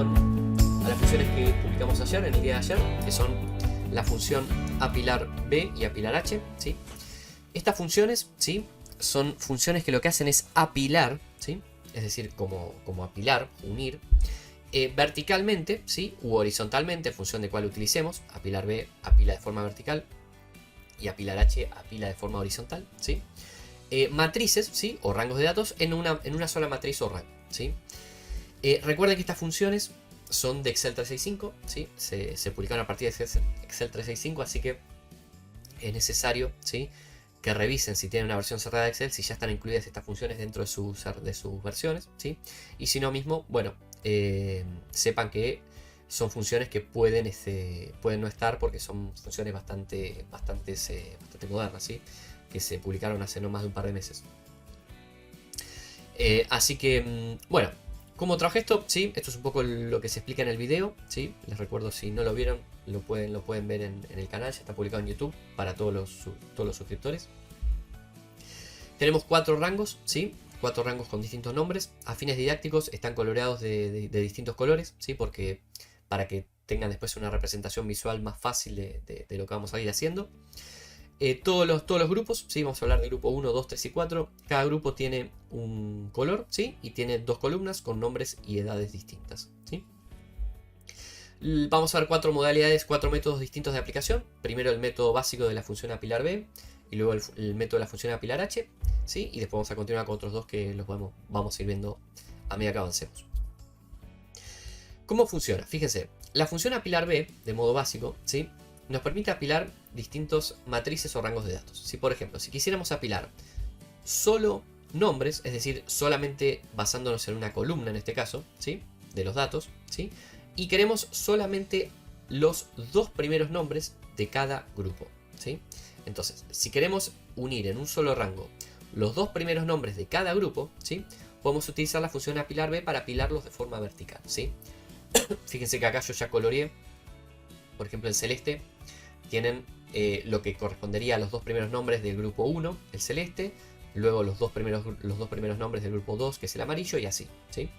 a las funciones que publicamos ayer, en el día de ayer, que son la función apilar B y apilar H, ¿sí? Estas funciones, ¿sí?, son funciones que lo que hacen es apilar, ¿sí?, es decir, como apilar, unir, verticalmente, ¿sí?, u horizontalmente, en función de cuál utilicemos. Apilar B apila de forma vertical y apilar H apila de forma horizontal, ¿sí? Matrices, ¿sí?, o rangos de datos en una sola matriz o rango, ¿sí? Recuerden que estas funciones son de Excel 365, ¿sí? Se publicaron a partir de Excel 365, así que es necesario, ¿sí?, que revisen si tienen una versión cerrada de Excel, si ya están incluidas estas funciones dentro de sus versiones, ¿sí? Y si no mismo, bueno, sepan que son funciones que pueden no estar, porque son funciones bastante modernas, ¿sí?, que se publicaron hace no más de un par de meses. Así que, bueno, ¿cómo trabajé esto? ¿Sí? Esto es un poco lo que se explica en el video, ¿sí? Les recuerdo, si no lo vieron, lo pueden ver en el canal, ya está publicado en YouTube para todos los suscriptores. Tenemos 4 rangos, ¿sí? 4 rangos con distintos nombres. A fines didácticos están coloreados de distintos colores, ¿sí? Porque para que tengan después una representación visual más fácil de lo que vamos a ir haciendo. Todos los grupos, ¿sí? Vamos a hablar del grupo 1, 2, 3 y 4. Cada grupo tiene un color, ¿sí?, y tiene 2 columnas con nombres y edades distintas, ¿sí? Vamos a ver 4 modalidades, 4 métodos distintos de aplicación. Primero el método básico de la función apilar B, y luego el método de la función apilar H, ¿sí? Y después vamos a continuar con otros 2 que los vamos a ir viendo a medida que avancemos. ¿Cómo funciona? Fíjense, la función apilar B, de modo básico, ¿sí?, nos permite apilar distintos matrices o rangos de datos. Si, por ejemplo, si quisiéramos apilar solo nombres, es decir, solamente basándonos en una columna en este caso, ¿sí?, de los datos, ¿sí?, y queremos solamente los 2 primeros nombres de cada grupo, ¿sí? Entonces, si queremos unir en un solo rango los 2 primeros nombres de cada grupo, ¿sí?, podemos utilizar la función apilar B para apilarlos de forma vertical, ¿sí? Fíjense que acá yo ya coloreé, por ejemplo, en celeste tienen lo que correspondería a los 2 primeros nombres del grupo 1, el celeste, luego los dos primeros nombres del grupo 2, que es el amarillo, y así, ¿sí?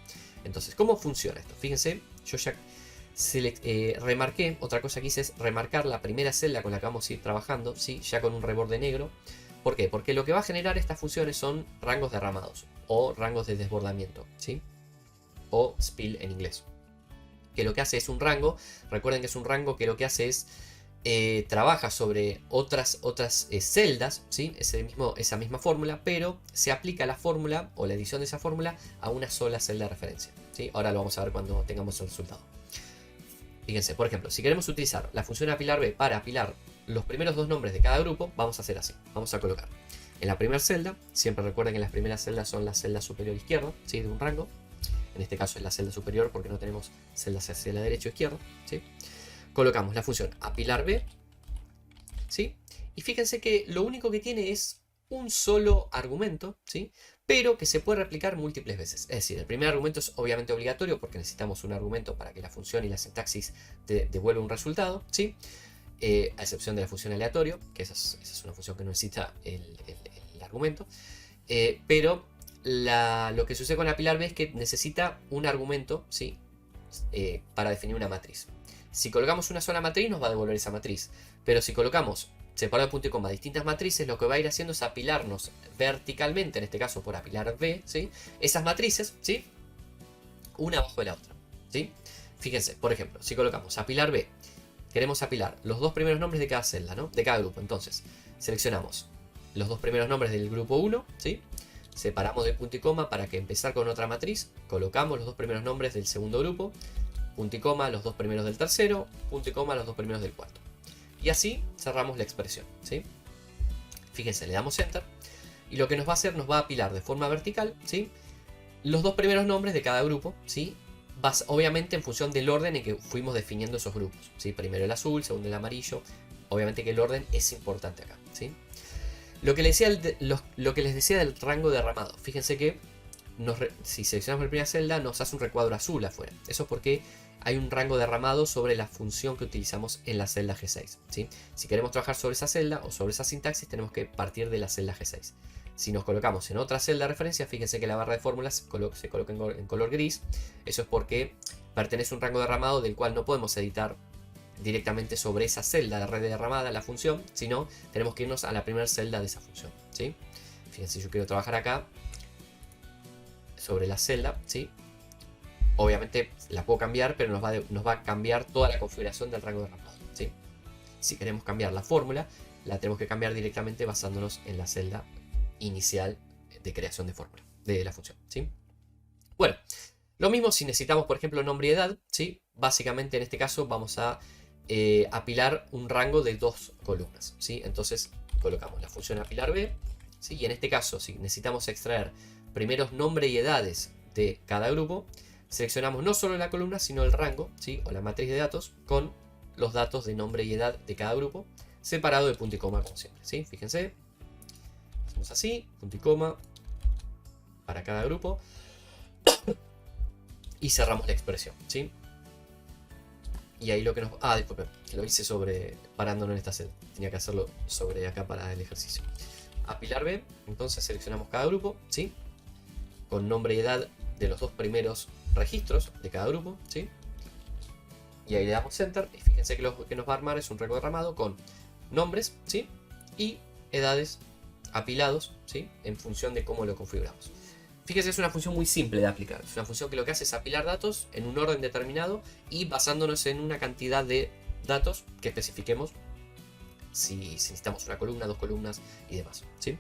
Entonces, ¿cómo funciona esto? Fíjense, yo ya remarqué, otra cosa que hice es remarcar la primera celda con la que vamos a ir trabajando, ¿sí?, ya con un reborde negro. ¿Por qué? Porque lo que va a generar estas funciones son rangos derramados o rangos de desbordamiento, ¿sí?, o spill en inglés. Que lo que hace es un rango, recuerden que es un rango que lo que hace es trabaja sobre otras celdas, ¿sí?, esa misma fórmula, pero se aplica la fórmula o la edición de esa fórmula a una sola celda de referencia, ¿sí? Ahora lo vamos a ver cuando tengamos el resultado. Fíjense, por ejemplo, si queremos utilizar la función apilar B para apilar los primeros 2 nombres de cada grupo, vamos a hacer así. Vamos a colocar en la primera celda, siempre recuerden que las primeras celdas son la celda superior izquierda, ¿sí?, de un rango. En este caso es la celda superior porque no tenemos celdas hacia la derecha o izquierda, ¿sí? Colocamos la función apilar B, ¿sí? Y fíjense que lo único que tiene es un solo argumento, ¿sí?, pero que se puede replicar múltiples veces. Es decir, el primer argumento es obviamente obligatorio porque necesitamos un argumento para que la función y la sintaxis devuelva un resultado, ¿sí? A excepción de la función aleatorio, que esa es una función que no necesita el argumento. Pero lo que sucede con apilar B es que necesita un argumento, ¿sí?, para definir una matriz. Si colocamos una sola matriz nos va a devolver esa matriz, pero si colocamos separado de punto y coma distintas matrices, lo que va a ir haciendo es apilarnos verticalmente, en este caso por apilar B, ¿sí?, esas matrices, ¿sí?, una abajo de la otra, ¿sí? Fíjense, por ejemplo, si colocamos apilar B, queremos apilar los 2 primeros nombres de cada celda, ¿no?, de cada grupo. Entonces seleccionamos los 2 primeros nombres del grupo 1, ¿sí?, separamos de punto y coma para que empezar con otra matriz, colocamos los 2 primeros nombres del segundo grupo, punto y coma los 2 primeros del tercero, punto y coma los 2 primeros del cuarto. Y así cerramos la expresión, ¿sí? Fíjense, le damos Enter. Y lo que nos va a hacer, nos va a apilar de forma vertical, ¿sí?, los 2 primeros nombres de cada grupo, ¿sí?, obviamente en función del orden en que fuimos definiendo esos grupos, ¿sí? Primero el azul, segundo el amarillo. Obviamente que el orden es importante acá, ¿sí? Lo que les decía del rango derramado. Fíjense que si seleccionamos la primera celda nos hace un recuadro azul afuera. Eso es porque hay un rango derramado sobre la función que utilizamos en la celda G6, ¿sí? Si queremos trabajar sobre esa celda o sobre esa sintaxis, tenemos que partir de la celda G6. Si nos colocamos en otra celda de referencia, fíjense que la barra de fórmulas se coloca en color gris. Eso es porque pertenece a un rango derramado del cual no podemos editar directamente sobre esa celda de red derramada la función, sino tenemos que irnos a la primera celda de esa función, ¿sí? Fíjense, yo quiero trabajar acá sobre la celda, ¿sí? Obviamente la puedo cambiar, pero nos va a cambiar toda la configuración del rango derramado, ¿sí? Si queremos cambiar la fórmula, la tenemos que cambiar directamente basándonos en la celda inicial de creación de fórmula de la función, ¿sí? Bueno, lo mismo si necesitamos, por ejemplo, nombre y edad, ¿sí? Básicamente en este caso vamos a apilar un rango de 2 columnas, ¿sí? Entonces colocamos la función apilar B, ¿sí? Y en este caso, si necesitamos extraer primeros nombre y edades de cada grupo, seleccionamos no solo la columna, sino el rango, ¿sí? O la matriz de datos con los datos de nombre y edad de cada grupo, separado de punto y coma como siempre, ¿sí? Fíjense, hacemos así, punto y coma para cada grupo y cerramos la expresión, ¿sí? Y ahí lo que nos... Ah, disculpen, lo hice sobre... parándonos en esta celda. Tenía que hacerlo sobre acá para el ejercicio. Apilar B, entonces seleccionamos cada grupo, ¿sí? Con nombre y edad de los dos primeros registros de cada grupo, ¿sí? Y ahí le damos Enter. Y fíjense que lo que nos va a armar es un rango derramado con nombres, ¿sí? Y edades apilados, ¿sí? En función de cómo lo configuramos. Fíjense, es una función muy simple de aplicar. Es una función que lo que hace es apilar datos en un orden determinado y basándonos en una cantidad de datos que especifiquemos si necesitamos una columna, dos columnas y demás, ¿sí?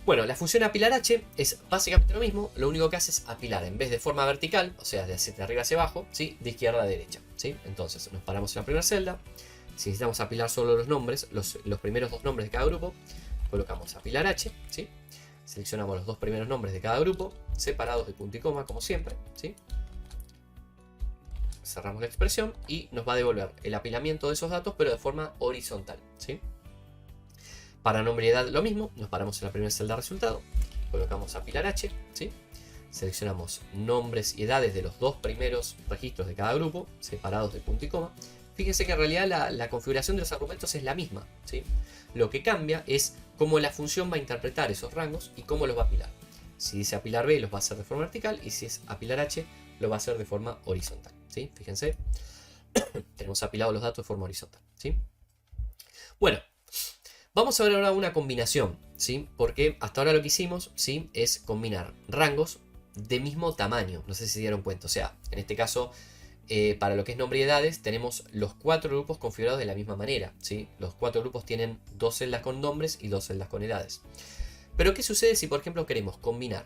Bueno, la función apilar H es básicamente lo mismo. Lo único que hace es apilar en vez de forma vertical, o sea, de arriba hacia abajo, ¿sí? De izquierda a derecha, ¿sí? Entonces nos paramos en la primera celda. Si necesitamos apilar solo los nombres, los primeros dos nombres de cada grupo, colocamos apilar H, ¿sí? Seleccionamos los dos primeros nombres de cada grupo, separados de punto y coma, como siempre, ¿sí? Cerramos la expresión y nos va a devolver el apilamiento de esos datos, pero de forma horizontal, ¿sí? Para nombre y edad lo mismo, nos paramos en la primera celda de resultado, colocamos apilar H, ¿sí? Seleccionamos nombres y edades de los dos primeros registros de cada grupo, separados de punto y coma. Fíjense que en realidad la configuración de los argumentos es la misma, ¿sí? Lo que cambia es cómo la función va a interpretar esos rangos y cómo los va a apilar. Si dice apilar B, los va a hacer de forma vertical, y si es apilar H, lo va a hacer de forma horizontal, ¿sí? Fíjense, tenemos apilados los datos de forma horizontal, ¿sí? Bueno, vamos a ver ahora una combinación, ¿sí? Porque hasta ahora lo que hicimos, ¿sí? Es combinar rangos de mismo tamaño, no sé si se dieron cuenta, o sea, en este caso... para lo que es nombre y edades, tenemos los 4 grupos configurados de la misma manera, ¿sí? Los 4 grupos tienen 2 celdas con nombres y 2 celdas con edades. Pero ¿qué sucede si, por ejemplo, queremos combinar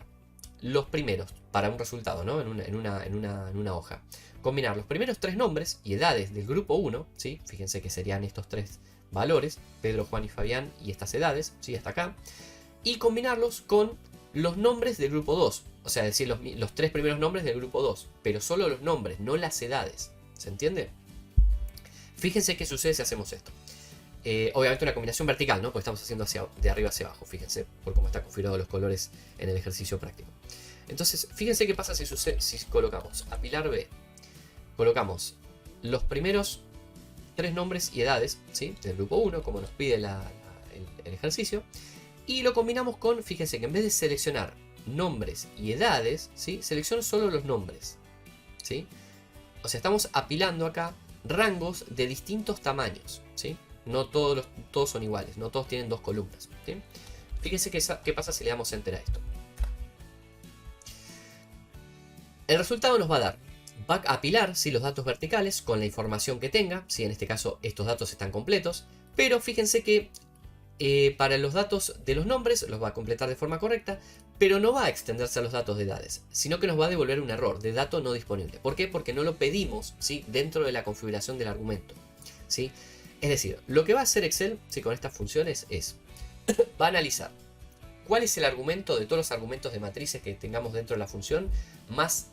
los primeros, para un resultado, ¿no? En una hoja? Combinar los primeros 3 nombres y edades del grupo 1, ¿sí? Fíjense que serían estos 3 valores, Pedro, Juan y Fabián, y estas edades, ¿sí? Hasta acá. Y combinarlos con los nombres del grupo 2. O sea, decir los 3 primeros nombres del grupo 2, pero solo los nombres, no las edades. ¿Se entiende? Fíjense qué sucede si hacemos esto. Obviamente una combinación vertical, ¿no? Porque estamos haciendo de arriba hacia abajo, fíjense, por cómo están configurados los colores en el ejercicio práctico. Entonces, fíjense qué pasa si colocamos apilar B, colocamos los primeros 3 nombres y edades, ¿sí? Del grupo 1, como nos pide el ejercicio, y lo combinamos con, fíjense que en vez de seleccionar nombres y edades, ¿sí? Selecciono solo los nombres, ¿sí? O sea, estamos apilando acá rangos de distintos tamaños, ¿sí? No todos son iguales, no todos tienen 2 columnas, ¿sí? Fíjense qué pasa si le damos Enter a esto. El resultado nos va a dar, va a apilar, ¿sí? Los datos verticales con la información que tenga, ¿sí? En este caso estos datos están completos, pero fíjense que para los datos de los nombres los va a completar de forma correcta, pero no va a extenderse a los datos de edades, sino que nos va a devolver un error de dato no disponible. ¿Por qué? Porque no lo pedimos, ¿sí? Dentro de la configuración del argumento, ¿sí? Es decir, lo que va a hacer Excel, ¿sí? Con estas funciones es, va a analizar cuál es el argumento de todos los argumentos de matrices que tengamos dentro de la función más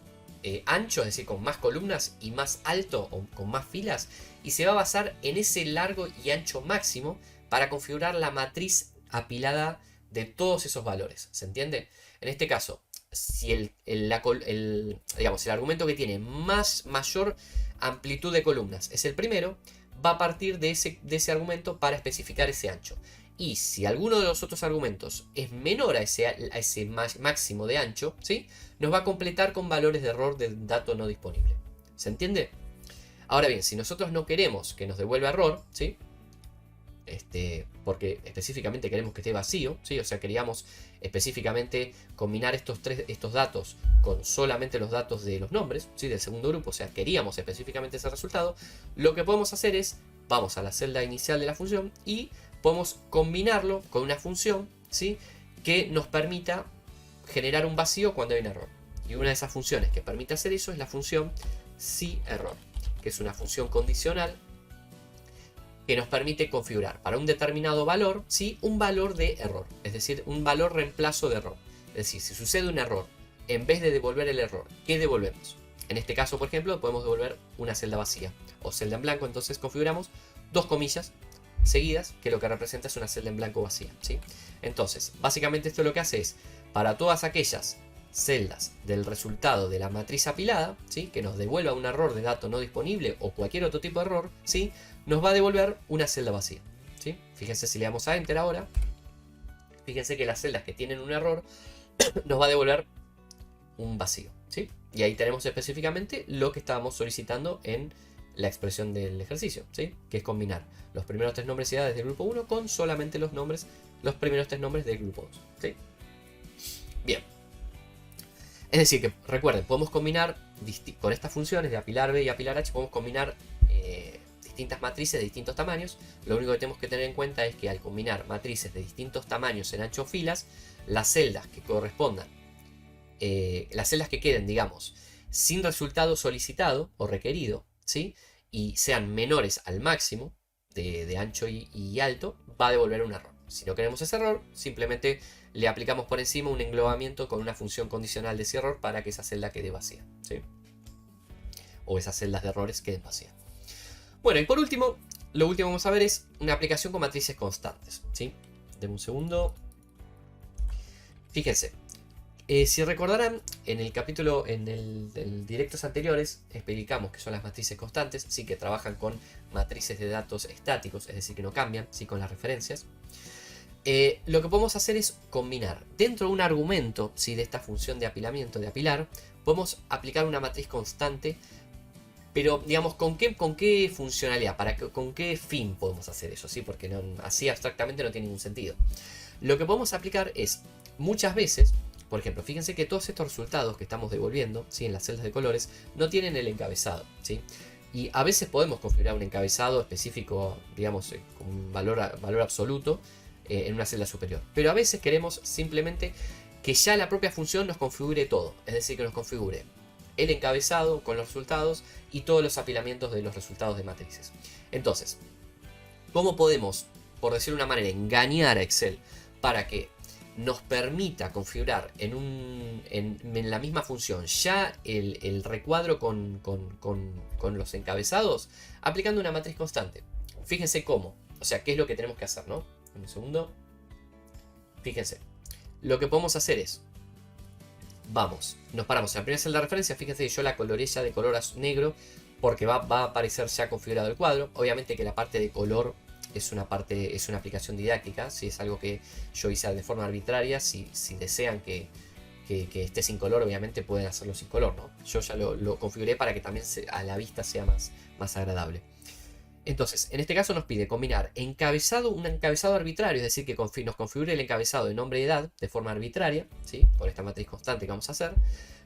ancho, es decir, con más columnas y más alto o con más filas, y se va a basar en ese largo y ancho máximo para configurar la matriz apilada de todos esos valores. ¿Se entiende? En este caso, si el argumento que tiene mayor amplitud de columnas es el primero, va a partir de ese argumento para especificar ese ancho. Y si alguno de los otros argumentos es menor a ese máximo de ancho, ¿sí? Nos va a completar con valores de error del dato no disponible. ¿Se entiende? Ahora bien, si nosotros no queremos que nos devuelva error, ¿sí? Porque específicamente queremos que esté vacío, ¿sí? O sea, queríamos específicamente combinar estos datos con solamente los datos de los nombres, ¿sí? Del segundo grupo, o sea, queríamos específicamente ese resultado. Lo que podemos hacer es, vamos a la celda inicial de la función y podemos combinarlo con una función, ¿sí? Que nos permita generar un vacío cuando hay un error. Y una de esas funciones que permite hacer eso es la función si_error, que es una función condicional que nos permite configurar para un determinado valor, ¿sí? Un valor de error, es decir, un valor reemplazo de error. Es decir, si sucede un error, en vez de devolver el error, ¿qué devolvemos? En este caso, por ejemplo, podemos devolver una celda vacía o celda en blanco, entonces configuramos dos comillas seguidas, que lo que representa es una celda en blanco vacía, ¿sí? Entonces, básicamente esto lo que hace es, para todas aquellas celdas del resultado de la matriz apilada, ¿sí? Que nos devuelva un error de dato no disponible o cualquier otro tipo de error, ¿sí? Nos va a devolver una celda vacía, ¿sí? Fíjense si le damos a Enter ahora, fíjense que las celdas que tienen un error nos va a devolver un vacío, ¿sí? Y ahí tenemos específicamente lo que estábamos solicitando en la expresión del ejercicio, ¿sí? Que es combinar los primeros tres nombres y edades del grupo 1 con solamente los primeros tres nombres del grupo 2, ¿sí? Bien. Es decir, que recuerden, podemos combinar con estas funciones de apilar B y apilar H, podemos combinar distintas matrices de distintos tamaños. Lo único que tenemos que tener en cuenta es que al combinar matrices de distintos tamaños en ancho filas, las celdas que correspondan, las celdas que queden, digamos, sin resultado solicitado o requerido, ¿sí? Y sean menores al máximo de ancho y alto, va a devolver un error. Si no queremos ese error, simplemente le aplicamos por encima un englobamiento con una función condicional de ese error para que esa celda quede vacía, ¿sí? O esas celdas de errores queden vacías. Bueno, y por último, lo último que vamos a ver es una aplicación con matrices constantes, ¿sí? Denme un segundo. Fíjense, si recordarán, en el capítulo, en directos anteriores, explicamos que son las matrices constantes, sí, que trabajan con matrices de datos estáticos, es decir, que no cambian, sí, con las referencias. Lo que podemos hacer es combinar dentro de un argumento, ¿sí? De esta función de apilamiento, de apilar, podemos aplicar una matriz constante, pero digamos, ¿con qué funcionalidad? ¿Con qué fin podemos hacer eso? ¿Sí? Porque así abstractamente no tiene ningún sentido. Lo que podemos aplicar es, muchas veces, por ejemplo, fíjense que todos estos resultados que estamos devolviendo, ¿sí? En las celdas de colores, no tienen el encabezado, ¿sí? Y a veces podemos configurar un encabezado específico, digamos, con un valor absoluto, en una celda superior. Pero a veces queremos simplemente que ya la propia función nos configure todo. Es decir, que nos configure el encabezado con los resultados y todos los apilamientos de los resultados de matrices. Entonces, ¿cómo podemos, por decirlo de una manera, engañar a Excel para que nos permita configurar en la misma función ya el recuadro con los encabezados? Aplicando una matriz constante. Fíjense cómo. O sea, qué es lo que tenemos que hacer, ¿no? Un segundo. Fíjense. Lo que podemos hacer es, nos paramos en la primera celda de referencia. Fíjense que yo la coloré ya de color negro porque va a aparecer ya configurado el cuadro. Obviamente que la parte de color es una aplicación didáctica. Si es algo que yo hice de forma arbitraria, si desean que esté sin color, obviamente pueden hacerlo sin color, ¿no? Yo ya lo configuré para que también a la vista sea más agradable. Entonces, en este caso nos pide combinar un encabezado arbitrario, es decir, que nos configure el encabezado de nombre y edad de forma arbitraria, ¿sí? Con esta matriz constante que vamos a hacer,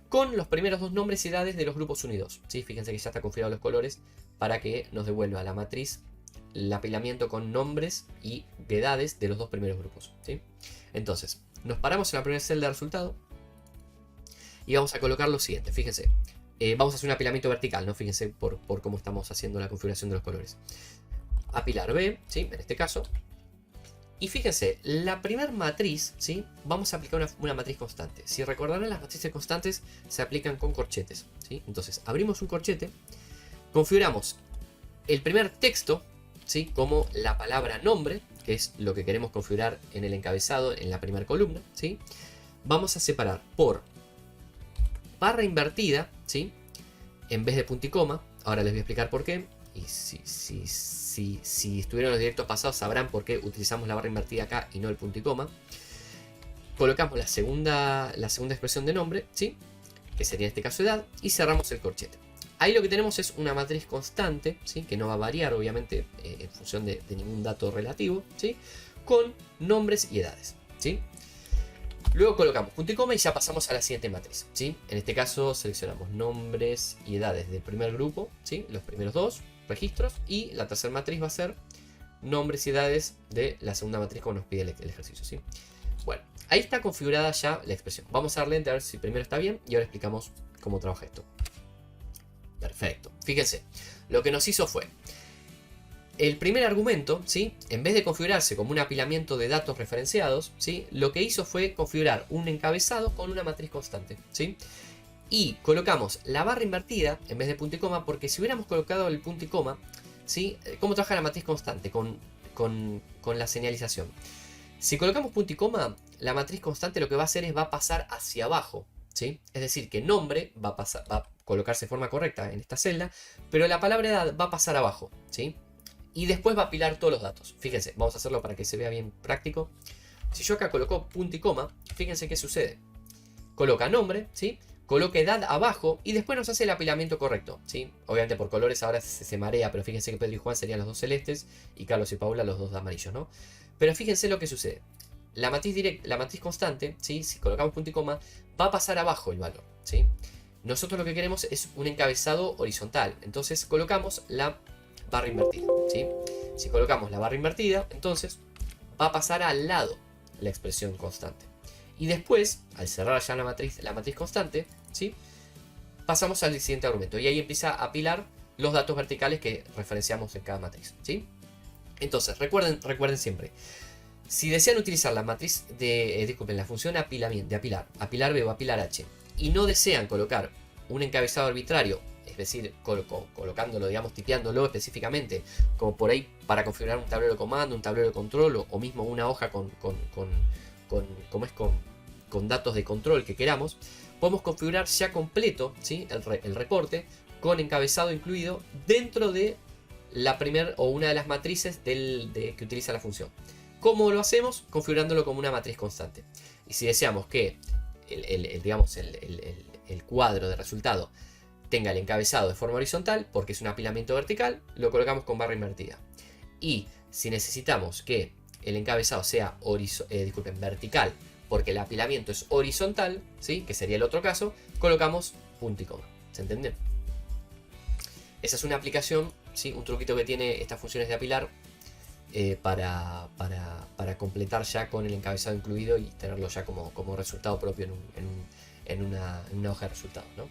con los primeros dos nombres y edades de los grupos 1 y 2, ¿sí? Fíjense que ya está configurado los colores para que nos devuelva la matriz el apilamiento con nombres y edades de los dos primeros grupos, ¿sí? Entonces, nos paramos en la primera celda de resultado y vamos a colocar lo siguiente, fíjense. Vamos a hacer un apilamiento vertical, ¿no? Fíjense por cómo estamos haciendo la configuración de los colores. Apilar B, ¿sí? En este caso. Y fíjense, la primera matriz, ¿sí? Vamos a aplicar una matriz constante. Si recordarán, las matrices constantes se aplican con corchetes, ¿sí? Entonces, abrimos un corchete, configuramos el primer texto, ¿sí? Como la palabra nombre, que es lo que queremos configurar en el encabezado, en la primera columna, ¿sí? Vamos a separar por barra invertida, ¿sí? En vez de punto y coma, Ahora les voy a explicar por qué. Y si estuvieron en los directos pasados sabrán por qué utilizamos la barra invertida acá y no el punto y coma. Colocamos la segunda expresión de nombre, ¿sí? Que sería en este caso edad, y cerramos el corchete. Ahí lo que tenemos es una matriz constante, ¿sí? Que no va a variar obviamente en función de ningún dato relativo, ¿sí? Con nombres y edades, ¿sí? Luego colocamos punto y coma y ya pasamos a la siguiente matriz, ¿sí? En este caso seleccionamos nombres y edades del primer grupo, ¿sí? Los primeros dos registros, y la tercera matriz va a ser nombres y edades de la segunda matriz como nos pide el ejercicio, ¿sí? Bueno, ahí está configurada ya la expresión. Vamos a darle enter a ver si primero está bien y ahora explicamos cómo trabaja esto. Perfecto. Fíjense, lo que nos hizo fue el primer argumento, ¿sí? En vez de configurarse como un apilamiento de datos referenciados, ¿sí? Lo que hizo fue configurar un encabezado con una matriz constante, ¿sí? Y colocamos la barra invertida en vez de punto y coma, porque si hubiéramos colocado el punto y coma, ¿sí? ¿Cómo trabaja la matriz constante con la señalización? Si colocamos punto y coma, la matriz constante lo que va a hacer es va a pasar hacia abajo, ¿sí? Es decir, que nombre va a colocarse de forma correcta en esta celda, pero la palabra edad va a pasar abajo, ¿sí? Y después va a apilar todos los datos. Fíjense, vamos a hacerlo para que se vea bien práctico. Si yo acá coloco punto y coma, fíjense qué sucede. Coloca nombre, ¿sí? Coloca edad abajo y después nos hace el apilamiento correcto, ¿sí? Obviamente por colores ahora se marea, pero fíjense que Pedro y Juan serían los dos celestes y Carlos y Paula los dos de amarillos, ¿no? Pero fíjense lo que sucede. La matriz constante, ¿sí? Si colocamos punto y coma, va a pasar abajo el valor, ¿sí? Nosotros lo que queremos es un encabezado horizontal. Entonces colocamos la barra invertida, ¿sí? Si colocamos la barra invertida, entonces va a pasar al lado la expresión constante. Y después, al cerrar ya la matriz constante, ¿sí? Pasamos al siguiente argumento. Y ahí empieza a apilar los datos verticales que referenciamos en cada matriz, ¿sí? Entonces, recuerden siempre. Si desean utilizar la matriz disculpen, la función de apilar B o apilar H, y no desean colocar un encabezado arbitrario, es decir, colocándolo, digamos, tipeándolo específicamente, como por ahí para configurar un tablero de comando, un tablero de control, o mismo una hoja con datos de control que queramos, podemos configurar ya completo, ¿sí? el reporte con encabezado incluido dentro de la primera o una de las matrices que utiliza la función. ¿Cómo lo hacemos? Configurándolo como una matriz constante. Y si deseamos que el cuadro de resultado tenga el encabezado de forma horizontal, porque es un apilamiento vertical, lo colocamos con barra invertida. Y si necesitamos que el encabezado sea vertical, porque el apilamiento es horizontal, ¿sí? Que sería el otro caso, colocamos punto y coma. ¿Se entiende? Esa es una aplicación, ¿sí? Un truquito que tiene estas funciones de apilar para completar ya con el encabezado incluido y tenerlo ya como resultado propio en una hoja de resultados, ¿no?